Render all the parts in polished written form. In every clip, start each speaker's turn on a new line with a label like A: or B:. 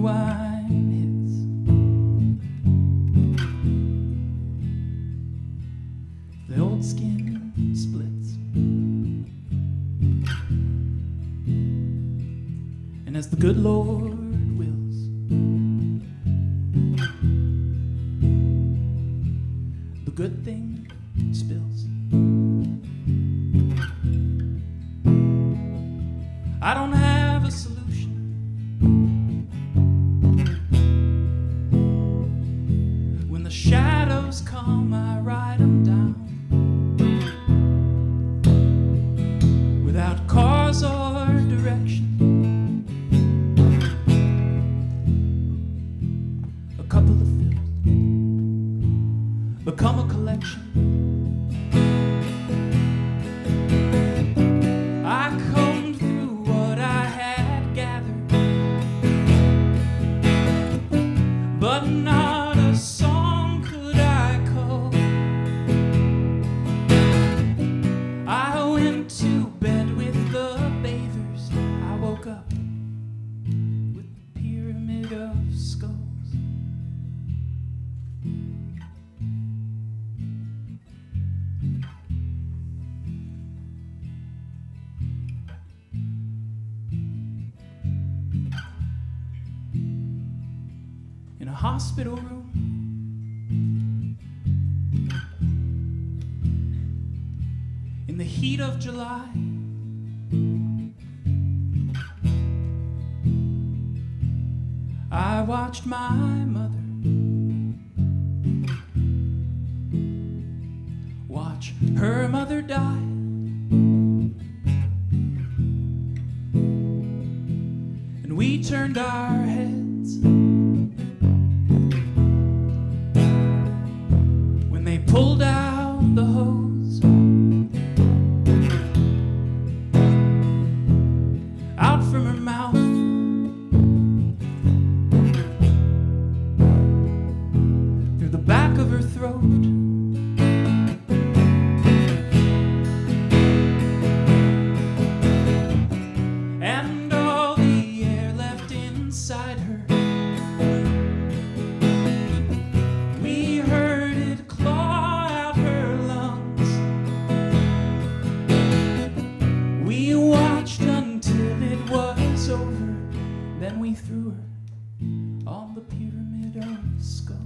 A: rewind hits. The old skin splits. And as the good Lord wills, the good thing spills. I don't have a solution. When the shadows come, I write them down. Without cause or direction. A couple of fills become a collection. I combed through what I had gathered, but not a song could I cull. I went to bed with the bathers. I woke up with the pyramid of skulls. In a hospital room, in the heat of July, I watched my mother watch her mother die. And we turned our heads when they pulled out the hose out from her mouth. Through the back of her throat. And all the air left inside her. We heard it claw out her lungs. We watched until it was over. Then we threw her on the pyramid of skulls.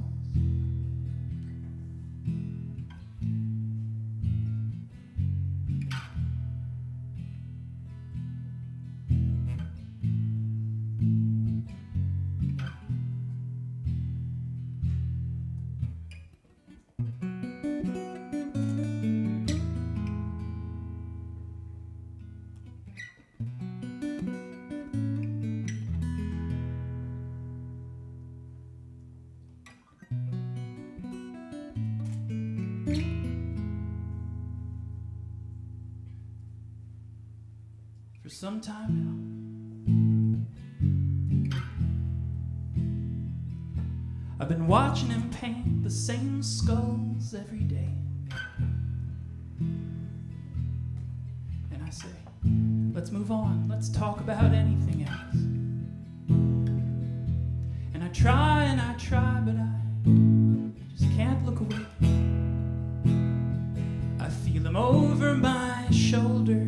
A: For some time now, I've been watching him paint the same skulls every day. And I say, let's move on, let's talk about anything else. And I try, but I just can't look away. I feel him over my shoulder,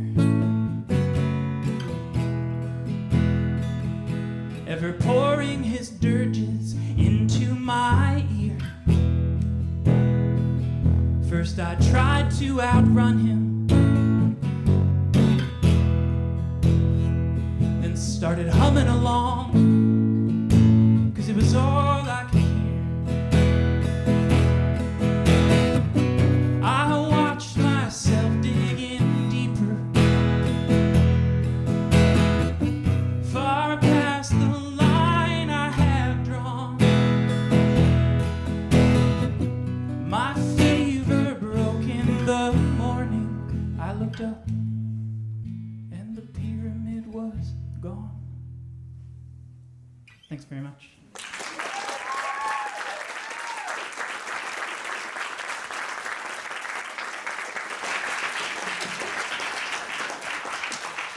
A: ever pouring his dirges into my ear. First I tried to outrun him, then started humming along, 'cause it was all I could hear. I watched myself dig in deeper, far past the line I had drawn. My fever broke in the morning. I looked up and the pyramid was gone. Thanks very much.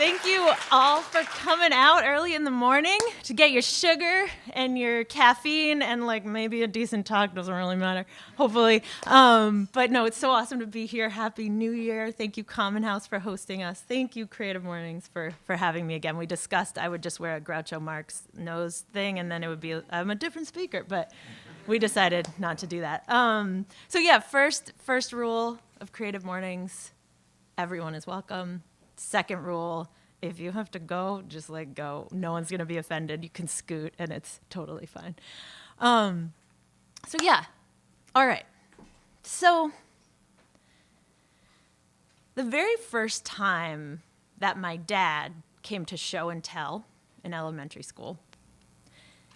B: Thank you all for coming out early in the morning to get your sugar and your caffeine and like maybe a decent talk. Doesn't really matter, hopefully. But no, it's so awesome to be here. Happy New Year. Thank you, Common House, for hosting us. Thank you, Creative Mornings, for having me again. We discussed I would just wear a Groucho Marx nose thing and then it would be, I'm a different speaker, but we decided not to do that. So yeah, first rule of Creative Mornings, everyone is welcome. Second rule, if you have to go, just like go. No one's going to be offended. You can scoot, and it's totally fine. So yeah, all right. So the very first time that my dad came to show and tell in elementary school,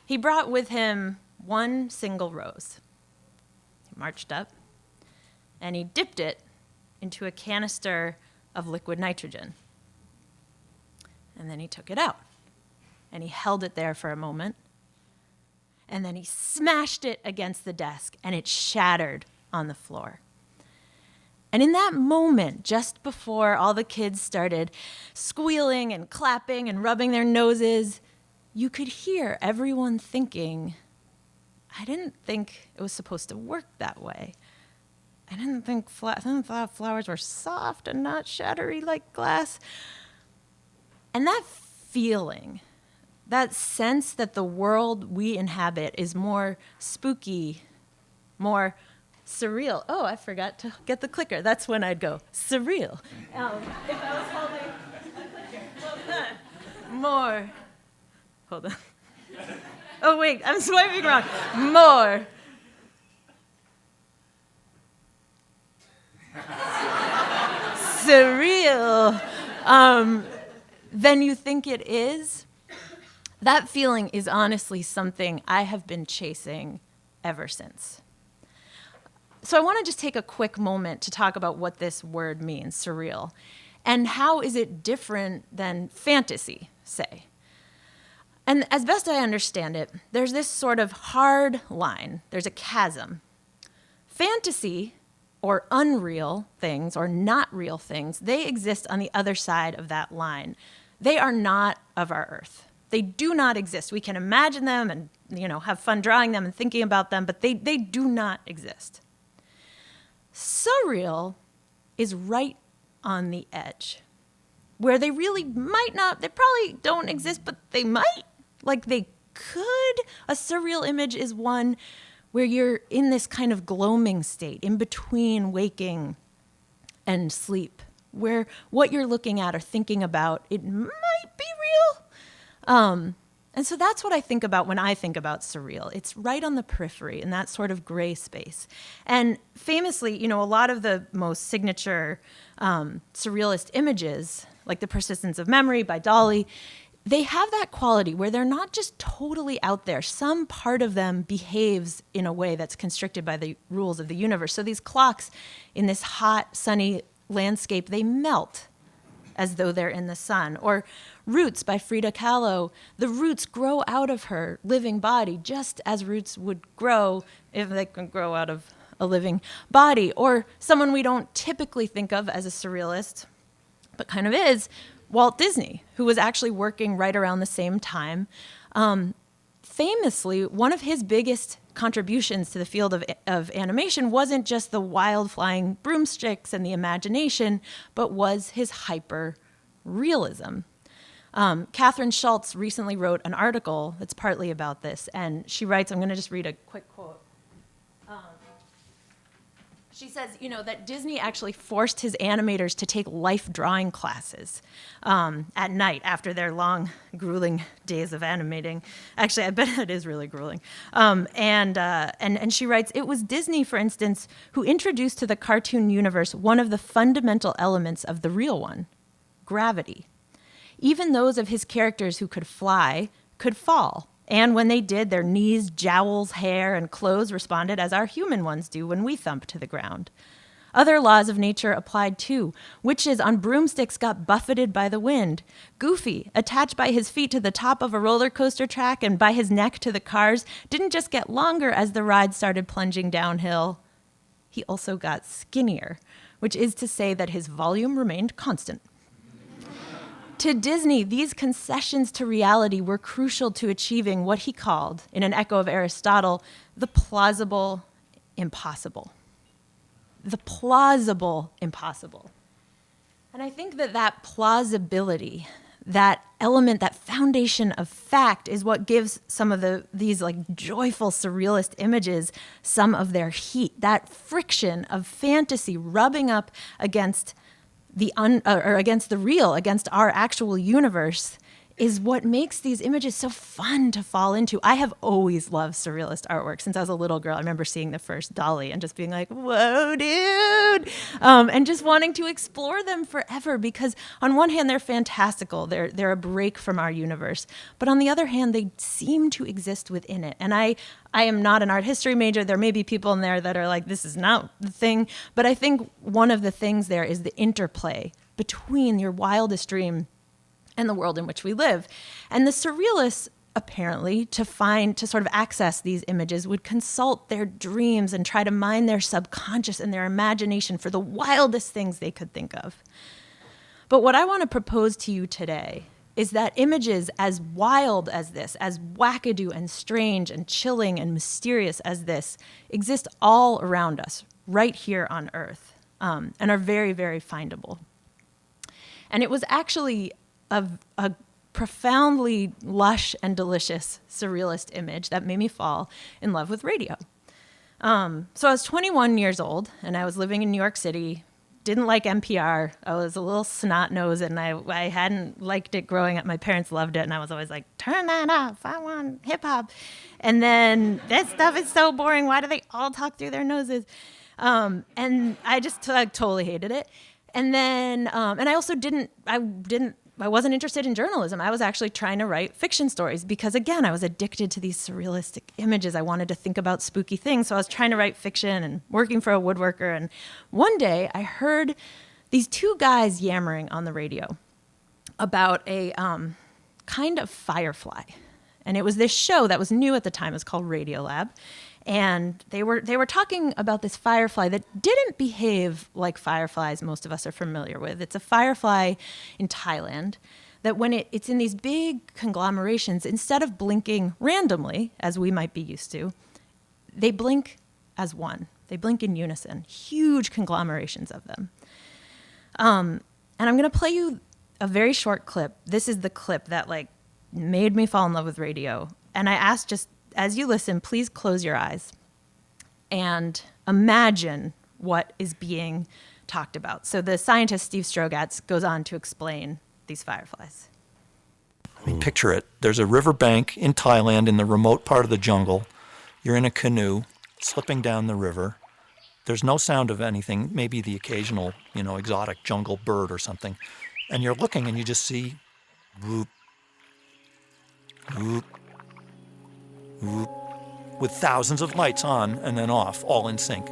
B: he brought with him one single rose. He marched up, and he dipped it into a canister of liquid nitrogen. And then he took it out, and he held it there for a moment, and then he smashed it against the desk, and it shattered on the floor. And in that moment, just before all the kids started squealing and clapping and rubbing their noses, you could hear everyone thinking, I didn't think it was supposed to work that way. I thought flowers were soft and not shattery like glass. And that feeling, that sense that the world we inhabit is more spooky, more surreal. Oh, I forgot to get the clicker. That's when I'd go, surreal. If I was holding a clicker. Well done. More. Hold on. Oh, wait, I'm swiping wrong. More. Surreal than you think it is. That feeling is honestly something I have been chasing ever since. So I want to just take a quick moment to talk about what this word means, surreal, and how is it different than fantasy, say. And as best I understand it, there's this sort of hard line. There's a chasm. Fantasy, or unreal things, or not real things, they exist on the other side of that line. They are not of our earth. They do not exist. We can imagine them and, have fun drawing them and thinking about them, but they do not exist. Surreal is right on the edge, where they really might not, they probably don't exist, but they might, like they could. A surreal image is one where you're in this kind of gloaming state, in between waking and sleep, where what you're looking at or thinking about, it might be real. And so that's what I think about when I think about surreal. It's right on the periphery, in that sort of gray space. And famously, a lot of the most signature surrealist images, like The Persistence of Memory by Dali, they have that quality where they're not just totally out there. Some part of them behaves in a way that's constricted by the rules of the universe. So these clocks in this hot, sunny landscape, they melt as though they're in the sun. Or Roots by Frida Kahlo, the roots grow out of her living body just as roots would grow if they could grow out of a living body. Or someone we don't typically think of as a surrealist, but kind of is, Walt Disney, who was actually working right around the same time. Famously, one of his biggest contributions to the field of animation wasn't just the wild flying broomsticks and the imagination, but was his hyper-realism. Catherine Schultz recently wrote an article that's partly about this, and she writes, I'm going to just read a quick quote. She says, that Disney actually forced his animators to take life drawing classes at night after their long, grueling days of animating. Actually, I bet it is really grueling. And she writes, it was Disney, for instance, who introduced to the cartoon universe one of the fundamental elements of the real one, gravity. Even those of his characters who could fly could fall. And when they did, their knees, jowls, hair, and clothes responded as our human ones do when we thump to the ground. Other laws of nature applied too. Witches on broomsticks got buffeted by the wind. Goofy, attached by his feet to the top of a roller coaster track and by his neck to the cars, didn't just get longer as the ride started plunging downhill. He also got skinnier, which is to say that his volume remained constant. To Disney, these concessions to reality were crucial to achieving what he called, in an echo of Aristotle, the plausible impossible. The plausible impossible. And I think that plausibility, that element, that foundation of fact is what gives some of these like joyful surrealist images some of their heat. That friction of fantasy rubbing up against against the real, against our actual universe, is what makes these images so fun to fall into. I have always loved surrealist artwork since I was a little girl. I remember seeing the first Dolly and just being like, whoa, dude, and just wanting to explore them forever, because on one hand, they're fantastical. They're a break from our universe. But on the other hand, they seem to exist within it. And I am not an art history major. There may be people in there that are like, this is not the thing. But I think one of the things there is the interplay between your wildest dream and the world in which we live. And the surrealists, apparently, to sort of access these images, would consult their dreams and try to mine their subconscious and their imagination for the wildest things they could think of. But what I want to propose to you today is that images as wild as this, as wackadoo and strange and chilling and mysterious as this, exist all around us, right here on Earth, and are very, very findable. And it was actually a profoundly lush and delicious surrealist image that made me fall in love with radio. So I was 21 years old, and I was living in New York City, didn't like NPR. I was a little snot-nosed, and I hadn't liked it growing up. My parents loved it, and I was always like, turn that off, I want hip-hop. And then, that stuff is so boring, why do they all talk through their noses? And I just totally hated it. And then, and I also I wasn't interested in journalism. I was actually trying to write fiction stories because, again, I was addicted to these surrealistic images. I wanted to think about spooky things. So I was trying to write fiction and working for a woodworker. And one day I heard these two guys yammering on the radio about a kind of firefly. And it was this show that was new at the time. It was called Radiolab. And they were talking about this firefly that didn't behave like fireflies most of us are familiar with. It's a firefly in Thailand that when it's in these big conglomerations, instead of blinking randomly, as we might be used to, they blink as one. They blink in unison, huge conglomerations of them. And I'm going to play you a very short clip. This is the clip that made me fall in love with radio. And I asked, just as you listen, please close your eyes and imagine what is being talked about. So the scientist Steve Strogatz goes on to explain these fireflies.
C: I mean, picture it. There's a riverbank in Thailand in the remote part of the jungle. You're in a canoe slipping down the river. There's no sound of anything, maybe the occasional, exotic jungle bird or something. And you're looking and you just see whoop, whoop, whoop, with thousands of lights on and then off, all in sync.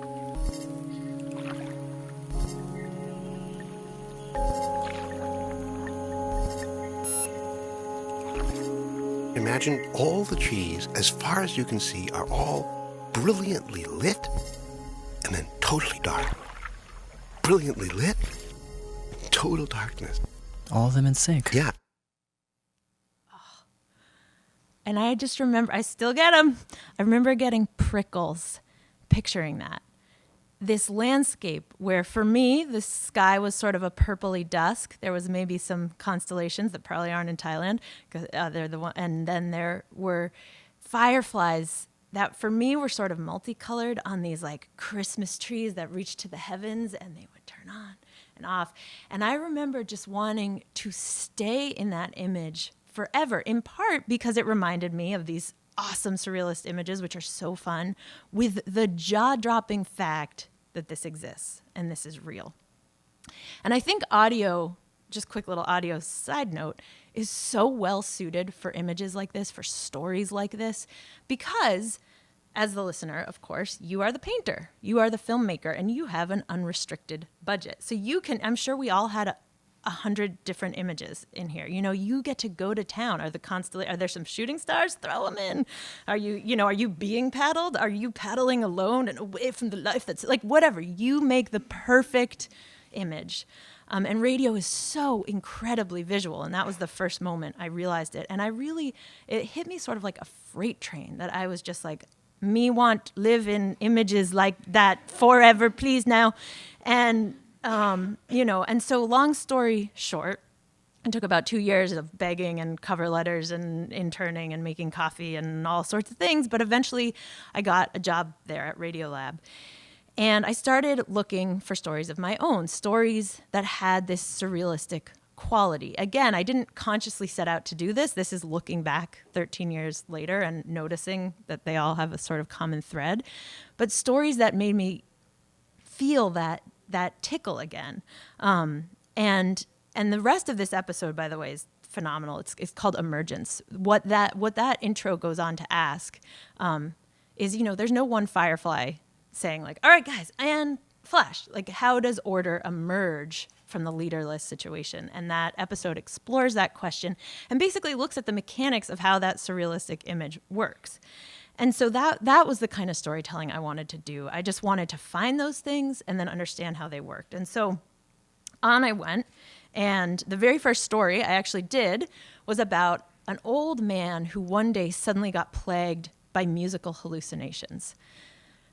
D: Imagine all the trees, as far as you can see, are all brilliantly lit and then totally dark. Brilliantly lit, total darkness.
E: All of them in sync.
D: Yeah.
B: And I just remember, I still get them. I remember getting prickles picturing that. This landscape where, for me, the sky was sort of a purpley dusk. There was maybe some constellations that probably aren't in Thailand, because they're the one. And then there were fireflies that, for me, were sort of multicolored on these Christmas trees that reached to the heavens, and they would turn on and off. And I remember just wanting to stay in that image forever, in part because it reminded me of these awesome surrealist images, which are so fun, with the jaw-dropping fact that this exists and this is real. And I think audio, just quick little audio side note, is so well suited for images like this, for stories like this, because as the listener, of course, you are the painter, you are the filmmaker, and you have an unrestricted budget. So you can, I'm sure we all had 100 different images in here. You get to go to town. Are there some shooting stars? Throw them in. Are you being paddled? Are you paddling alone and away from the life that's whatever? You make the perfect image. And radio is so incredibly visual, and that was the first moment I realized it. And it hit me sort of like a freight train, that I was just like, me want live in images like that forever, please now. And, and so long story short, it took about 2 years of begging and cover letters and interning and making coffee and all sorts of things. But eventually I got a job there at Radiolab. And I started looking for stories of my own, stories that had this surrealistic quality. Again, I didn't consciously set out to do this. This is looking back 13 years later and noticing that they all have a sort of common thread. But stories that made me feel that tickle again. And the rest of this episode, by the way, is phenomenal. It's called Emergence. What that intro goes on to ask is, there's no one firefly saying like, all right, guys, and flash. Like, how does order emerge from the leaderless situation? And that episode explores that question and basically looks at the mechanics of how that surrealistic image works. And so that was the kind of storytelling I wanted to do. I just wanted to find those things and then understand how they worked. And so on I went. And the very first story I actually did was about an old man who one day suddenly got plagued by musical hallucinations.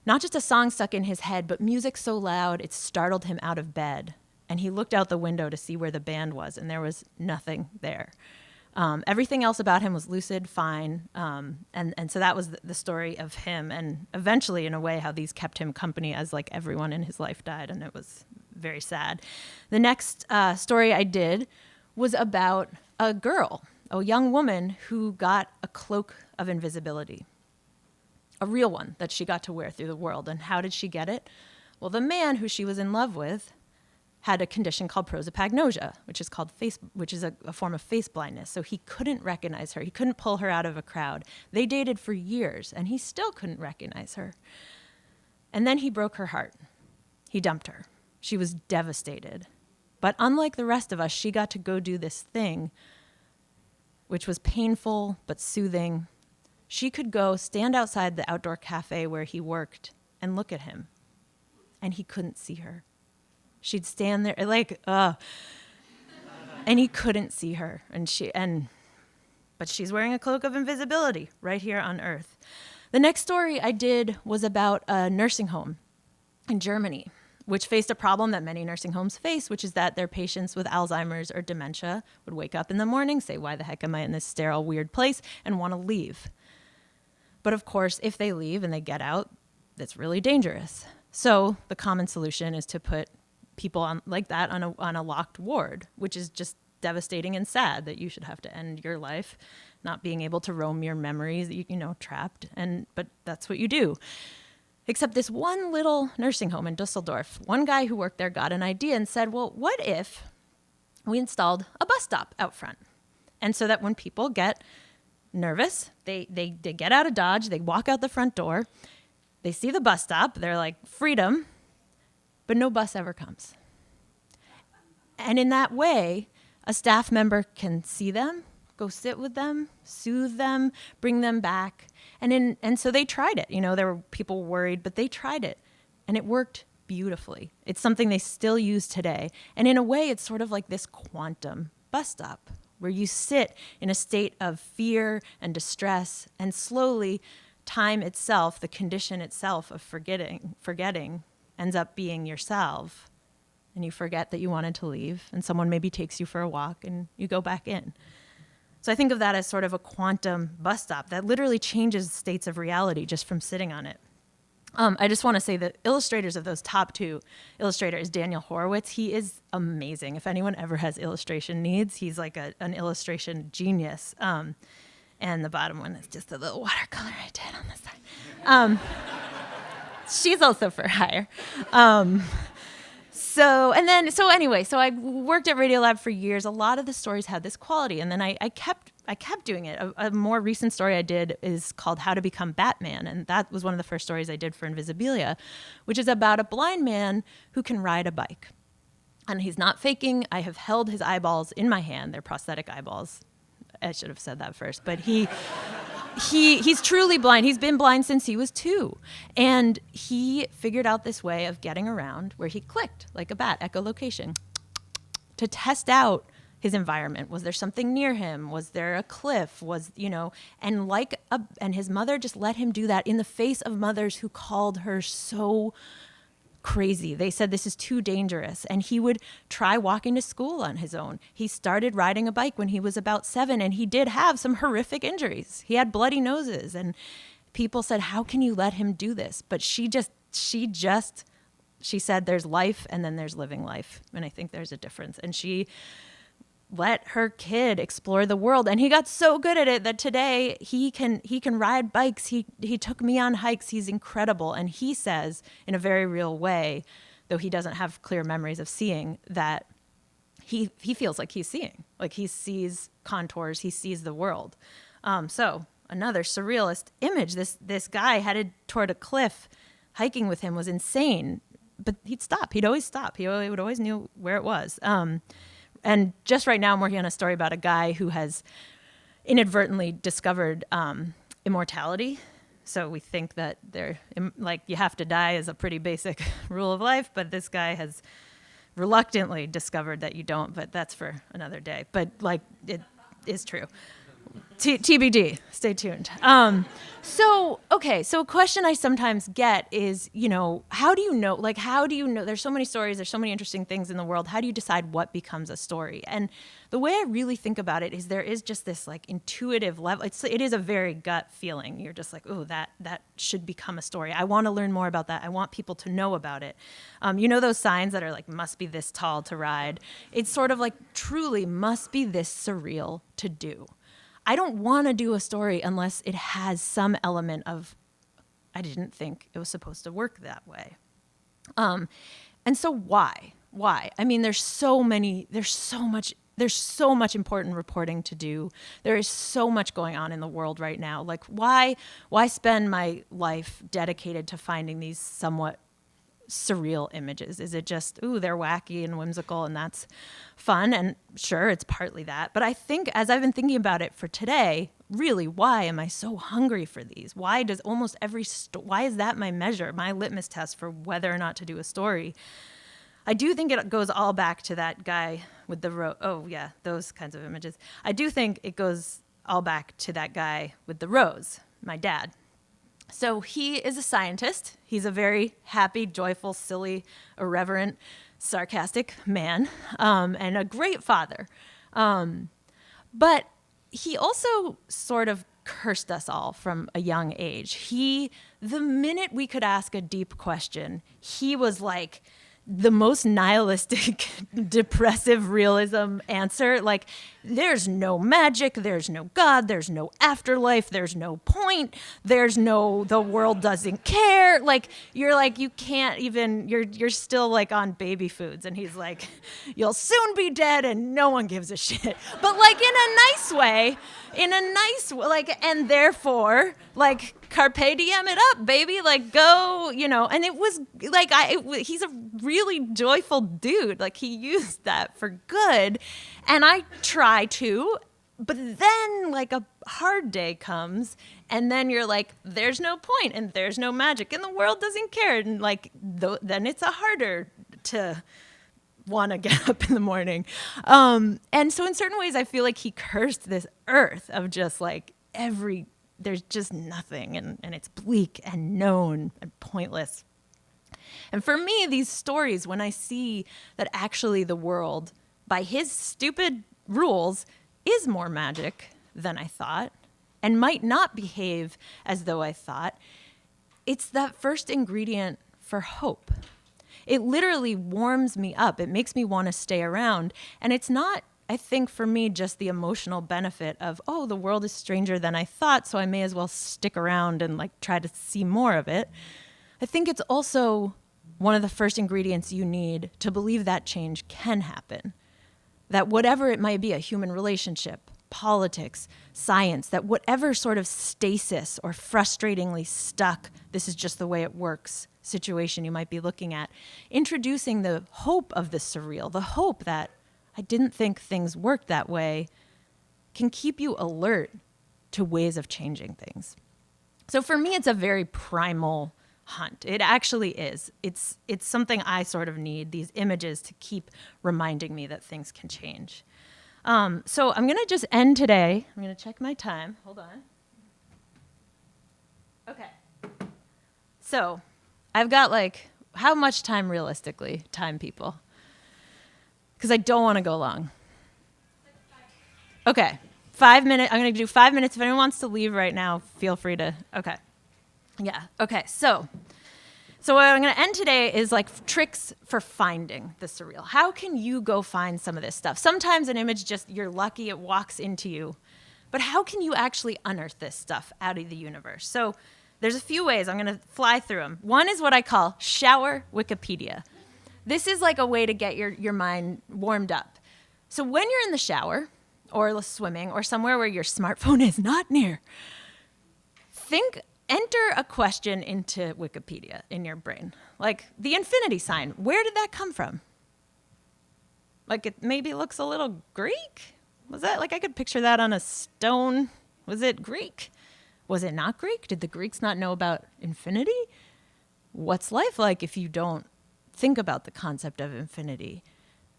B: Not just a song stuck in his head, but music so loud it startled him out of bed. And he looked out the window to see where the band was, and there was nothing there. Everything else about him was lucid, fine. And so that was the story of him. And eventually, in a way, how these kept him company as like everyone in his life died. And it was very sad. The next story I did was about a girl, a young woman who got a cloak of invisibility, a real one that she got to wear through the world. And how did she get it? Well, the man who she was in love with had a condition called prosopagnosia, which is a form of face blindness. So he couldn't recognize her. He couldn't pull her out of a crowd. They dated for years, and he still couldn't recognize her. And then he broke her heart. He dumped her. She was devastated. But unlike the rest of us, she got to go do this thing, which was painful but soothing. She could go stand outside the outdoor cafe where he worked and look at him, and he couldn't see her. She'd stand there and he couldn't see her. But she's wearing a cloak of invisibility right here on Earth. The next story I did was about a nursing home in Germany, which faced a problem that many nursing homes face, which is that their patients with Alzheimer's or dementia would wake up in the morning, say, why the heck am I in this sterile, weird place, and want to leave. But of course, if they leave and they get out, that's really dangerous. So the common solution is to put people on a locked ward, which is just devastating and sad that you should have to end your life not being able to roam your memories, trapped. But that's what you do. Except this one little nursing home in Dusseldorf, one guy who worked there got an idea and said, well, what if we installed a bus stop out front? And so that when people get nervous, they get out of Dodge, they walk out the front door, they see the bus stop, they're like, freedom, but no bus ever comes. And in that way, a staff member can see them, go sit with them, soothe them, bring them back. And so they tried it. There were people worried, but they tried it. And it worked beautifully. It's something they still use today. And in a way, it's sort of like this quantum bus stop, where you sit in a state of fear and distress, and slowly time itself, the condition itself of forgetting ends up being yourself. And you forget that you wanted to leave, and someone maybe takes you for a walk and you go back in. So I think of that as sort of a quantum bus stop that literally changes states of reality just from sitting on it. I just want to say that illustrators of those top two, illustrator is Daniel Horowitz. He is amazing. If anyone ever has illustration needs, he's like an illustration genius. And the bottom one is just a little watercolor I did on the side. She's also for hire. So I worked at Radiolab for years. A lot of the stories had this quality, and then I kept doing it. A more recent story I did is called How to Become Batman, and that was one of the first stories I did for Invisibilia, which is about a blind man who can ride a bike. And he's not faking. I have held his eyeballs in my hand. They're prosthetic eyeballs. I should have said that first, but he's truly blind. He's been blind since he was 2. And he figured out this way of getting around where he clicked like a bat, echolocation. to test out his environment. Was there something near him? Was there a cliff? And his mother just let him do that in the face of mothers who called her so crazy. They said this is too dangerous. And he would try walking to school on his own. He started riding a bike when he was about 7, and he did have some horrific injuries. He had bloody noses, and people said, how can you let him do this? But she said there's life and then there's living life. And I think there's a difference. And she let her kid explore the world. And he got so good at it that today he can ride bikes. He took me on hikes. He's incredible. And he says in a very real way, though he doesn't have clear memories of seeing, that he feels like he's seeing, like he sees contours, he sees the world. So another surrealist image, this guy headed toward a cliff, hiking with him was insane, but he'd stop. He'd always stop. He would always knew where it was. And just right now, I'm working on a story about a guy who has inadvertently discovered immortality. So we think that you have to die is a pretty basic rule of life, but this guy has reluctantly discovered that you don't, but that's for another day. But it is true. TBD, stay tuned. So a question I sometimes get is, how do you know, there's so many stories, there's so many interesting things in the world. How do you decide what becomes a story? And the way I really think about it is there is just this intuitive level. It is a very gut feeling. You're just like, oh, that should become a story. I want to learn more about that. I want people to know about it. Those signs that are must be this tall to ride. It's sort of truly must be this surreal to do. I don't want to do a story unless it has some element of, I didn't think it was supposed to work that way. And so why? I mean, there's so much important reporting to do. There is so much going on in the world right now. Why spend my life dedicated to finding these somewhat surreal images? Is it just, they're wacky and whimsical and that's fun? And sure, it's partly that. But I think as I've been thinking about it for today, really, why am I so hungry for these? Why does almost why is that my measure, my litmus test for whether or not to do a story? I do think it goes all back to that guy with the those kinds of images. I do think it goes all back to that guy with the rose, my dad. So he is a scientist. He's a very happy, joyful, silly, irreverent, sarcastic man, and a great father. But he also sort of cursed us all from a young age. The minute we could ask a deep question, he was the most nihilistic, depressive realism answer. There's no magic, there's no God, there's no afterlife, there's no point, the world doesn't care. You can't even, you're still on baby foods. And he's you'll soon be dead and no one gives a shit. But in a nice way, and therefore, carpe diem it up, baby, go, and it was he's a really joyful dude. He used that for good. And I try to, but then a hard day comes and then you're there's no point and there's no magic and the world doesn't care. And then it's harder to want to get up in the morning. And so in certain ways, I feel he cursed this earth of just there's just nothing and it's bleak and known and pointless. And for me, these stories, when I see that actually the world, by his stupid rules, is more magic than I thought and might not behave as though I thought, it's that first ingredient for hope. It literally warms me up. It makes me want to stay around. And it's not, I think, for me, just the emotional benefit of, the world is stranger than I thought, so I may as well stick around and try to see more of it. I think it's also one of the first ingredients you need to believe that change can happen. That whatever it might be, a human relationship, politics, science, that whatever sort of stasis or frustratingly stuck, this is just the way it works situation you might be looking at, introducing the hope of the surreal, the hope that I didn't think things worked that way, can keep you alert to ways of changing things. So for me, it's a very primal hunt. It actually is. It's something I sort of need, these images to keep reminding me that things can change. So I'm going to just end today. I'm going to check my time. Hold on. Okay. So I've got like, how much time realistically? Time, people. Because I don't want to go long. Okay. 5 minutes. I'm going to do 5 minutes. If anyone wants to leave right now, feel free to. Okay. Yeah. Okay. So what I'm going to end today is like tricks for finding the surreal. How can you go find some of this stuff? Sometimes an image just, you're lucky it walks into you. But how can you actually unearth this stuff out of the universe? So there's a few ways. I'm going to fly through them. One is what I call shower Wikipedia. This is like a way to get your mind warmed up. So when you're in the shower or swimming or somewhere where your smartphone is not near, enter a question into Wikipedia in your brain. Like the infinity sign, where did that come from? Like it maybe looks a little Greek? Was that, like I could picture that on a stone. Was it Greek? Was it not Greek? Did the Greeks not know about infinity? What's life like if you don't think about the concept of infinity?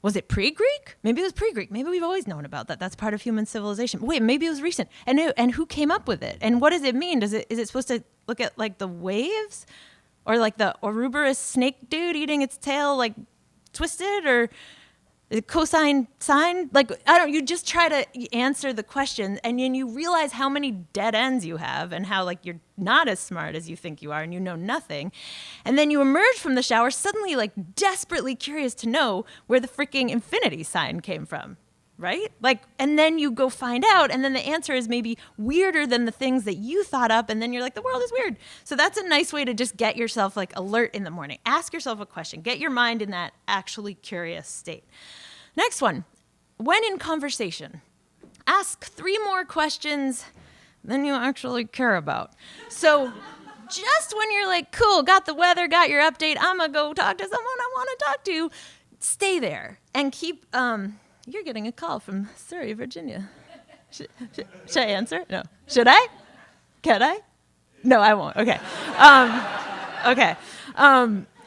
B: Was it pre-Greek? Maybe it was pre-Greek. Maybe we've always known about that. That's part of human civilization. Wait, maybe it was recent. And who came up with it? And what does it mean? Is it supposed to look at like the waves? Or like the Ouroboros snake dude eating its tail like twisted? Or the cosine sine? Like, you just try to answer the question and then you realize how many dead ends you have and how like you're not as smart as you think you are and you know nothing. And then you emerge from the shower suddenly like desperately curious to know where the freaking infinity sign came from, right? Like, and then you go find out and then the answer is maybe weirder than the things that you thought up and then you're like, the world is weird. So that's a nice way to just get yourself like alert in the morning. Ask yourself a question. Get your mind in that actually curious state. Next one, when in conversation, ask 3 more questions than you actually care about. So just when you're like, cool, got the weather, got your update, I'm going to go talk to someone I want to talk to, stay there and keep, you're getting a call from Surrey, Virginia. Should I answer? No. Should I? Can I? No, I won't. Okay. Okay.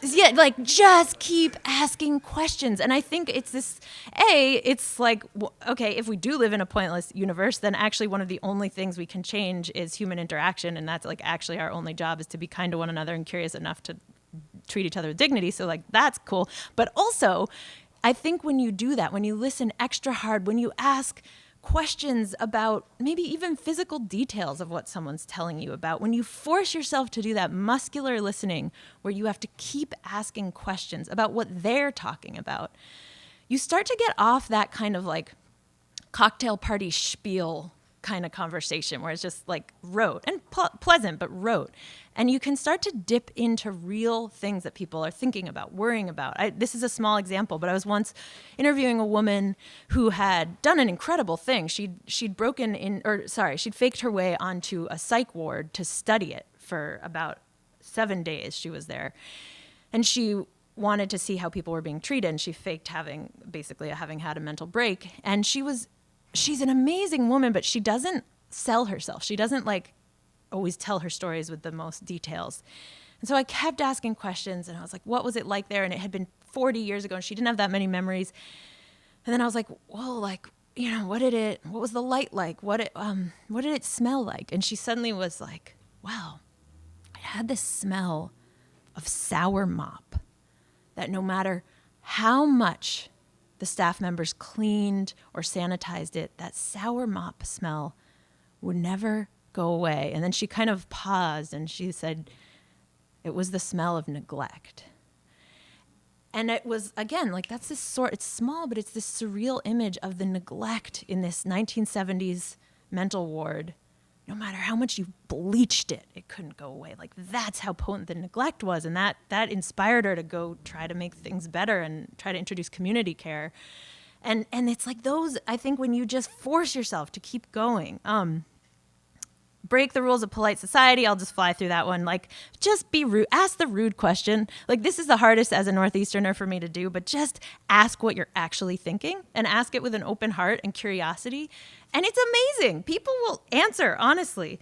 B: Yeah, like just keep asking questions. And I think it's this, it's like, okay, if we do live in a pointless universe, then actually one of the only things we can change is human interaction. And that's like actually our only job is to be kind to one another and curious enough to treat each other with dignity. So like, that's cool. But also, I think when you do that, when you listen extra hard, when you ask questions about maybe even physical details of what someone's telling you about, when you force yourself to do that muscular listening where you have to keep asking questions about what they're talking about, you start to get off that kind of like cocktail party spiel kind of conversation where it's just like rote and pleasant, but rote. And you can start to dip into real things that people are thinking about, worrying about. This is a small example, but I was once interviewing a woman who had done an incredible thing. She'd faked her way onto a psych ward to study it for about 7 days. She was there. And she wanted to see how people were being treated. And she faked having had a mental break. And she's an amazing woman, but she doesn't sell herself. She doesn't like always tell her stories with the most details. And so I kept asking questions and I was like, what was it like there? And it had been 40 years ago and she didn't have that many memories. And then I was like, well, like, you know, what was the light like? What did it smell like? And she suddenly was like, wow, I had this smell of sour mop that no matter how much the staff members cleaned or sanitized it, that sour mop smell would never go away. And then she kind of paused and she said, it was the smell of neglect. And it was, again, like that's it's small, but it's this surreal image of the neglect in this 1970s mental ward. No matter how much you bleached it, it couldn't go away. Like that's how potent the neglect was. And that inspired her to go try to make things better and try to introduce community care. And it's like those, I think when you just force yourself to keep going, break the rules of polite society. I'll just fly through that one. Like, just be rude. Ask the rude question. Like, this is the hardest as a Northeasterner for me to do, but just ask what you're actually thinking and ask it with an open heart and curiosity. And it's amazing. People will answer, honestly.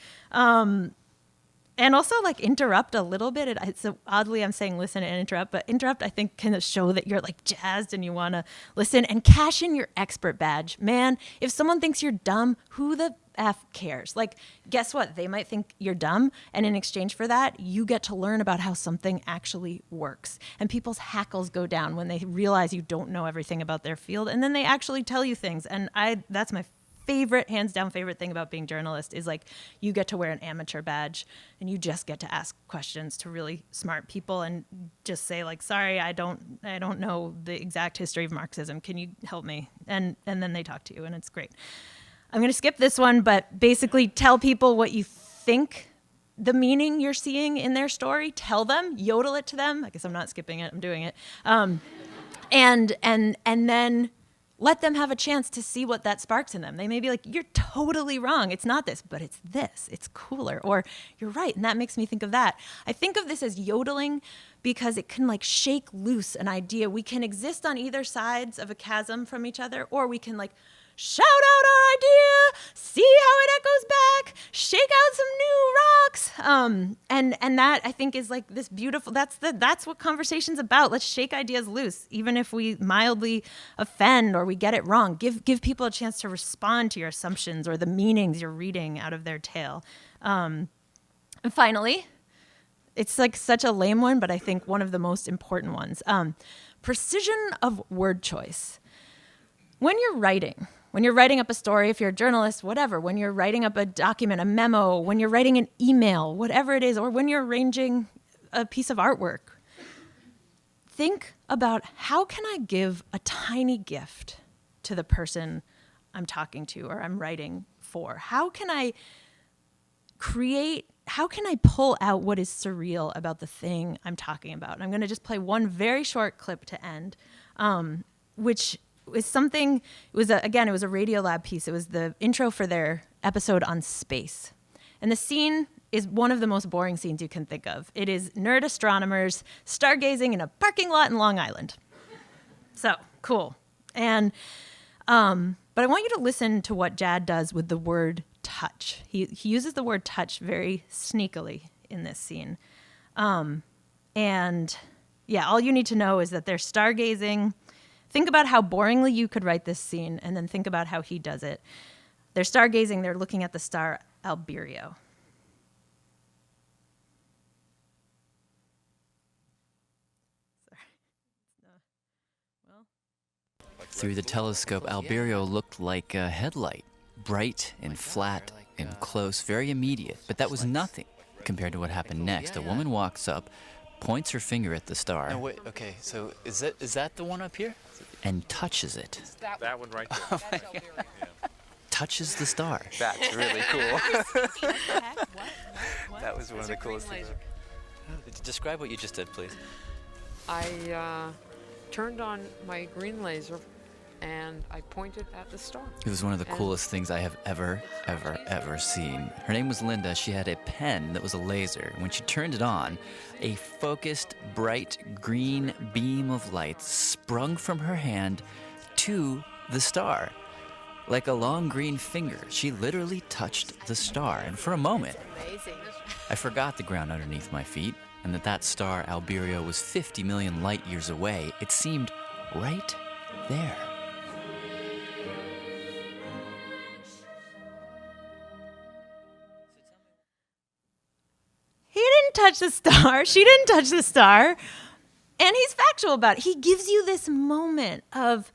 B: And also like interrupt a little bit. So oddly, I'm saying listen and interrupt, but interrupt I think can show that you're like jazzed and you want to listen, and cash in your expert badge. Man, if someone thinks you're dumb, who the F cares? Like, guess what? They might think you're dumb, and in exchange for that, you get to learn about how something actually works. And people's hackles go down when they realize you don't know everything about their field, and then they actually tell you things. And that's my favorite, hands down favorite thing about being journalist is like you get to wear an amateur badge and you just get to ask questions to really smart people and just say like, sorry, I don't know the exact history of Marxism. Can you help me? And then they talk to you, and it's great. I'm going to skip this one, but basically tell people what you think the meaning you're seeing in their story. Tell them, yodel it to them. I guess I'm not skipping it, I'm doing it. And then let them have a chance to see what that sparks in them. They may be like, you're totally wrong. It's not this, but it's this. It's cooler. Or you're right, and that makes me think of that. I think of this as yodeling because it can like shake loose an idea. We can exist on either sides of a chasm from each other, or we can like shout out our idea, see how it echoes back, shake out some new rocks. And that I think is like this beautiful, that's what conversation's about. Let's shake ideas loose, even if we mildly offend or we get it wrong. Give people a chance to respond to your assumptions or the meanings you're reading out of their tale. And finally, it's like such a lame one, but I think one of the most important ones. Precision of word choice. When you're writing up a story, if you're a journalist, whatever, when you're writing up a document, a memo, when you're writing an email, whatever it is, or when you're arranging a piece of artwork, think about how can I give a tiny gift to the person I'm talking to or I'm writing for? How can I pull out what is surreal about the thing I'm talking about? And I'm going to just play one very short clip to end, which is something, it was a Radiolab piece. It was the intro for their episode on space. And the scene is one of the most boring scenes you can think of. It is nerd astronomers stargazing in a parking lot in Long Island. So, cool. And, but I want you to listen to what Jad does with the word touch. He uses the word touch very sneakily in this scene. And yeah, all you need to know is that they're stargazing. Think about how boringly you could write this scene, and then think about how he does it. They're stargazing, they're looking at the star Albireo.
E: Through the telescope, Albireo looked like a headlight, bright and flat and close, very immediate. But that was nothing compared to what happened next. A woman walks up, points her finger at the star.
F: No, wait, okay, so is that the one up here?
E: And touches it.
G: That one right there.
E: Oh my God. Touches the star.
F: That's really cool.
B: What?
F: That was one of the coolest things. Describe what you just did, please.
H: I turned on my green laser and I pointed at the star.
E: It was one of the coolest things I have ever seen. Her name was Linda. She had a pen that was a laser. When she turned it on, a focused, bright green beam of light sprung from her hand to the star. Like a long green finger, she literally touched the star. And for a moment, I forgot the ground underneath my feet and that star, Albireo, was 50 million light years away. It seemed right there.
B: He didn't touch the star. She didn't touch the star. And he's factual about it. He gives you this moment of,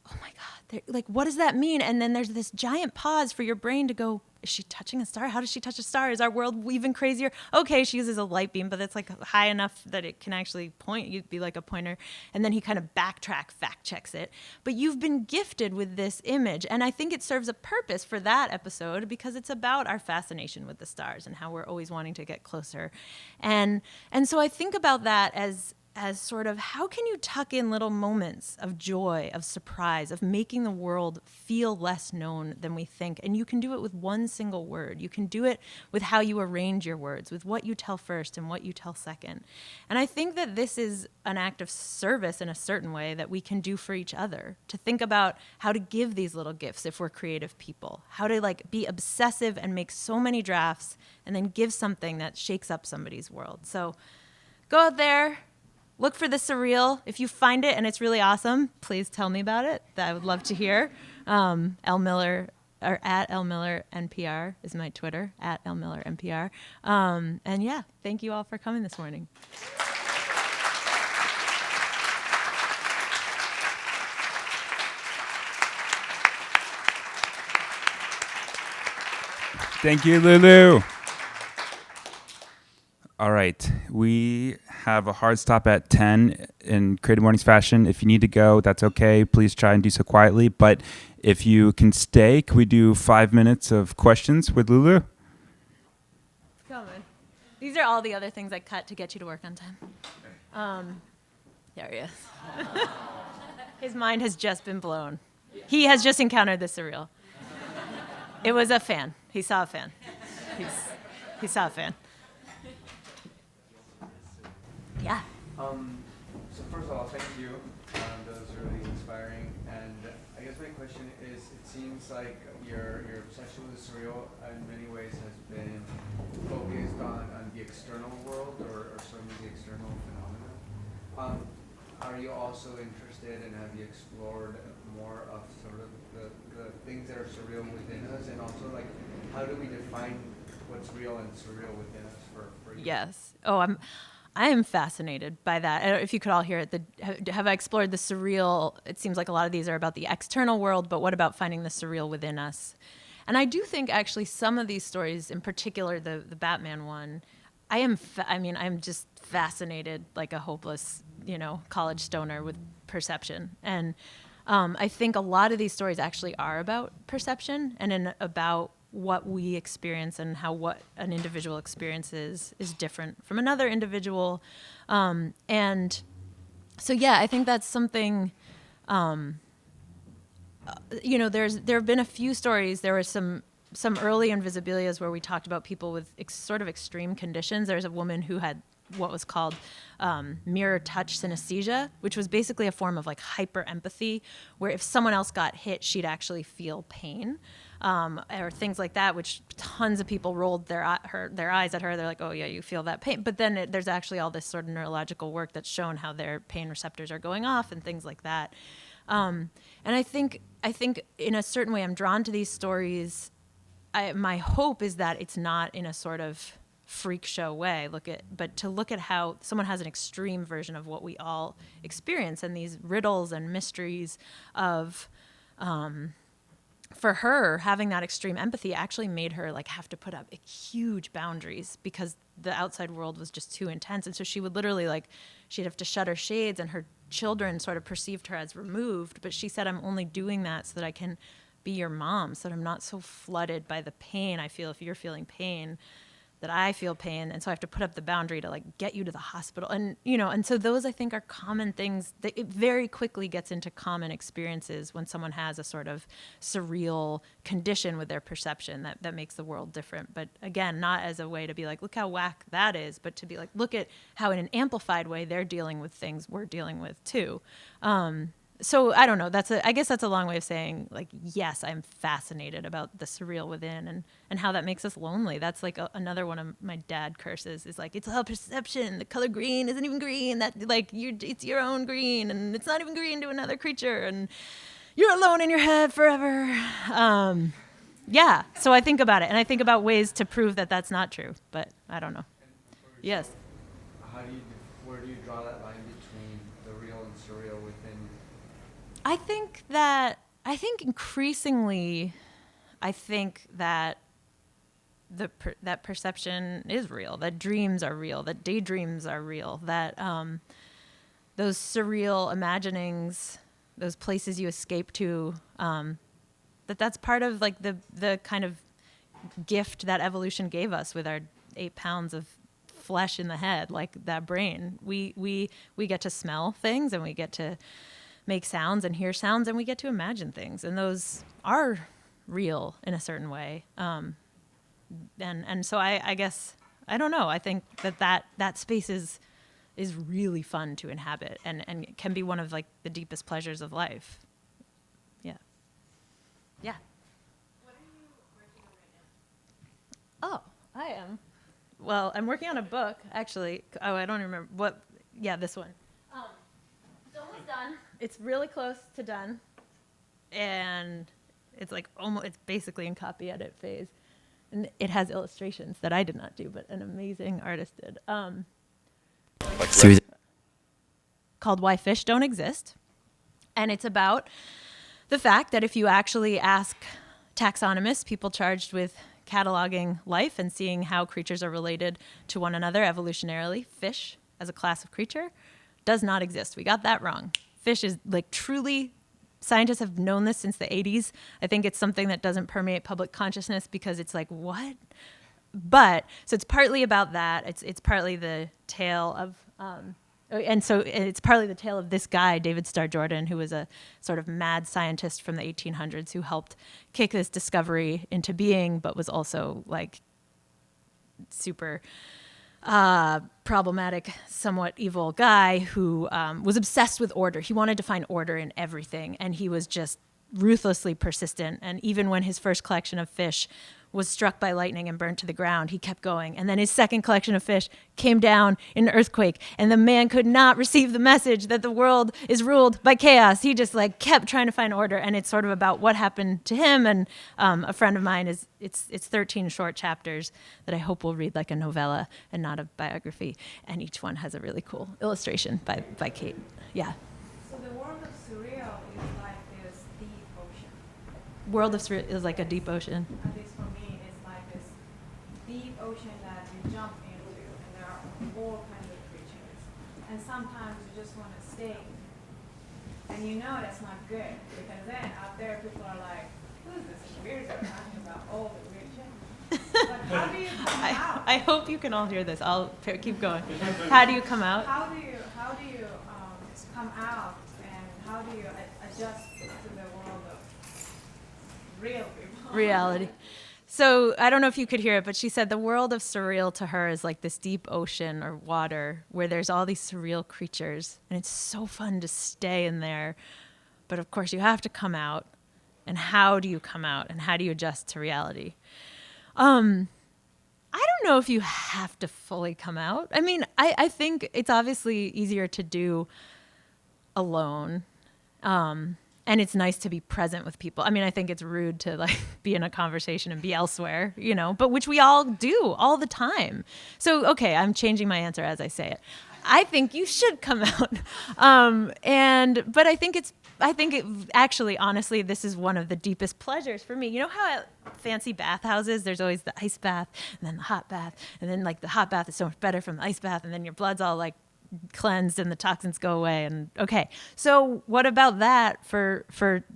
B: oh my God, like, what does that mean? And then there's this giant pause for your brain to go, is she touching a star? How does she touch a star? Is our world even crazier? Okay, she uses a light beam, but it's like high enough that it can actually point. You'd be like a pointer. And then he kind of fact checks it. But you've been gifted with this image. And I think it serves a purpose for that episode because it's about our fascination with the stars and how we're always wanting to get closer. And so I think about that as as sort of how can you tuck in little moments of joy, of surprise, of making the world feel less known than we think. And you can do it with one single word. You can do it with how you arrange your words, with what you tell first and what you tell second. And I think that this is an act of service in a certain way that we can do for each other, to think about how to give these little gifts if we're creative people, how to like be obsessive and make so many drafts and then give something that shakes up somebody's world. So go out there, look for the surreal. If you find it and it's really awesome, please tell me about it. I would love to hear. L Miller, or at L Miller NPR is my Twitter, at L Miller NPR. And yeah, thank you all for coming this morning.
G: Thank you, Lulu. All right, we have a hard stop at 10 in Creative Mornings fashion. If you need to go, that's okay. Please try and do so quietly. But if you can stay, can we do 5 minutes of questions with Lulu?
B: Coming. These are all the other things I cut to get you to work on time. There he is. His mind has just been blown. He has just encountered the surreal. It was a fan. He saw a fan. He saw a fan. Yeah.
I: So first of all, thank you. That was really inspiring. And I guess my question is, it seems like your obsession with the surreal in many ways has been focused on the external world or some of the external phenomena. Are you also interested and have you explored more of sort of the things that are surreal within us, and also like how do we define what's real and surreal within us for you?
B: Yes. Oh, I am fascinated by that. I don't know if you could all hear it. Have I explored the surreal? It seems like a lot of these are about the external world, but what about finding the surreal within us? And I do think actually some of these stories, in particular the Batman one, I'm just fascinated like a hopeless, college stoner with perception. And I think a lot of these stories actually are about perception and about what we experience and how what an individual experiences is different from another individual. And so, yeah, I think that's something, there have been a few stories. There were some early Invisibilias where we talked about people with sort of extreme conditions. There's a woman who had what was called mirror touch synesthesia, which was basically a form of like hyper empathy, where if someone else got hit, she'd actually feel pain. Or things like that, which tons of people rolled their eyes at her. They're like, oh yeah, you feel that pain. But then there's actually all this sort of neurological work that's shown how their pain receptors are going off and things like that. And I think in a certain way I'm drawn to these stories. My hope is that it's not in a sort of freak show way, but to look at how someone has an extreme version of what we all experience, and these riddles and mysteries of, for her, having that extreme empathy actually made her like have to put up huge boundaries because the outside world was just too intense. And so she would literally she'd have to shut her shades, and her children sort of perceived her as removed. But she said, I'm only doing that so that I can be your mom, so that I'm not so flooded by the pain I feel if you're feeling pain, that I feel pain. And so I have to put up the boundary to get you to the hospital. And, and so those I think are common things that it very quickly gets into common experiences when someone has a sort of surreal condition with their perception that makes the world different. But again, not as a way to be like, look how whack that is, but to be like, look at how in an amplified way they're dealing with things we're dealing with too. So I don't know. I guess that's a long way of saying, yes, I'm fascinated about the surreal within and how that makes us lonely. That's another one of my dad curses is it's all perception. The color green isn't even green. That it's your own green, and it's not even green to another creature, and you're alone in your head forever. Yeah. So I think about it, and I think about ways to prove that that's not true. But I don't know. Yes.
I: Where do you draw that line between the real and surreal within?
B: I think increasingly, that that perception is real, that dreams are real, that daydreams are real, that those surreal imaginings, those places you escape to, that's part of the kind of gift that evolution gave us with our 8 pounds of flesh in the head, like that brain. We get to smell things, and we get to make sounds and hear sounds, and we get to imagine things, and those are real in a certain way. And so I guess, I don't know, I think that space is really fun to inhabit, and can be one of like the deepest pleasures of life. Yeah. Yeah.
J: What are you working on right now?
B: Oh, I am. Well, I'm working on a book, actually. Oh, I don't remember what. Yeah, this one. It's almost done. It's really close to done, and it's like almost. It's basically in copy edit phase, and it has illustrations that I did not do, but an amazing artist did. Called "Why Fish Don't Exist," and it's about the fact that if you actually ask taxonomists, people charged with cataloging life and seeing how creatures are related to one another evolutionarily, fish as a class of creature does not exist. We got that wrong. Fish is like truly, scientists have known this since the 80s. I think it's something that doesn't permeate public consciousness because it's like, what? But, so it's partly about that. It's partly the tale of, and so it's partly the tale of this guy, David Starr Jordan, who was a sort of mad scientist from the 1800s who helped kick this discovery into being, but was also like super problematic, somewhat evil guy who was obsessed with order. He wanted to find order in everything, and he was just ruthlessly persistent. And even when his first collection of fish was struck by lightning and burnt to the ground, he kept going. And then his second collection of fish came down in an earthquake, and the man could not receive the message that the world is ruled by chaos. He just like kept trying to find order, and it's sort of about what happened to him. And a friend of mine it's 13 short chapters that I hope will read like a novella and not a biography. And each one has a really cool illustration by Kate. Yeah.
J: So the world of surreal is like this deep ocean.
B: World of Surreal is like a deep ocean.
J: At least for me, it's like this deep ocean that you jump into, and there are all kinds of creatures. And sometimes you just want to stay. And you know that's not good, because then out there people are like, who's this weirdo talking about all the weird shit? But how do you come out?
B: I hope you can all hear this. I'll keep going. How do you come out?
J: How do you come out, and how do you adjust to the world of real people?
B: Reality. So I don't know if you could hear it, but she said the world of surreal to her is like this deep ocean or water where there's all these surreal creatures, and it's so fun to stay in there. But of course you have to come out. And how do you come out, and how do you adjust to reality? I don't know if you have to fully come out. I mean, I think it's obviously easier to do alone. And it's nice to be present with people. I mean, I think it's rude to like be in a conversation and be elsewhere, you know, but which we all do all the time. So, okay, I'm changing my answer as I say it. I think you should come out. But I think actually, honestly, this is one of the deepest pleasures for me. You know how at fancy bathhouses, there's always the ice bath and then the hot bath, and then like the hot bath is so much better from the ice bath, and then your blood's all like cleansed and the toxins go away. And okay, so what about that for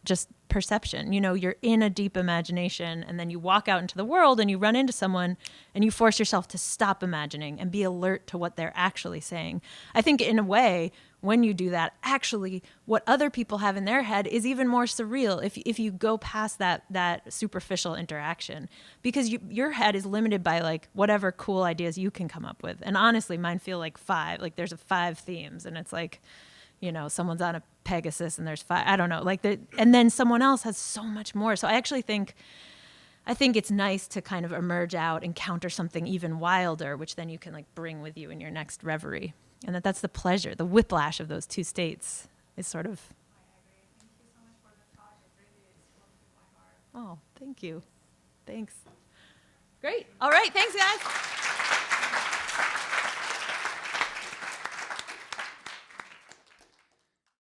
B: just perception? You know, you're in a deep imagination, and then you walk out into the world and you run into someone and you force yourself to stop imagining and be alert to what they're actually saying. I think in a way, when you do that, actually what other people have in their head is even more surreal if you go past that superficial interaction, because your head is limited by like whatever cool ideas you can come up with. And honestly, mine feel like 5, like there's 5 themes, and it's like, you know, someone's on a Pegasus and there's 5, I don't know, like and then someone else has so much more. So I actually think it's nice to kind of emerge out, encounter something even wilder, which then you can like bring with you in your next reverie. And that's the pleasure, the whiplash of those two states is sort of.
J: I agree. Thank you so much for the talk. It really is close to my heart.
B: Oh, thank you. Thanks. Great. All right. Thanks, guys.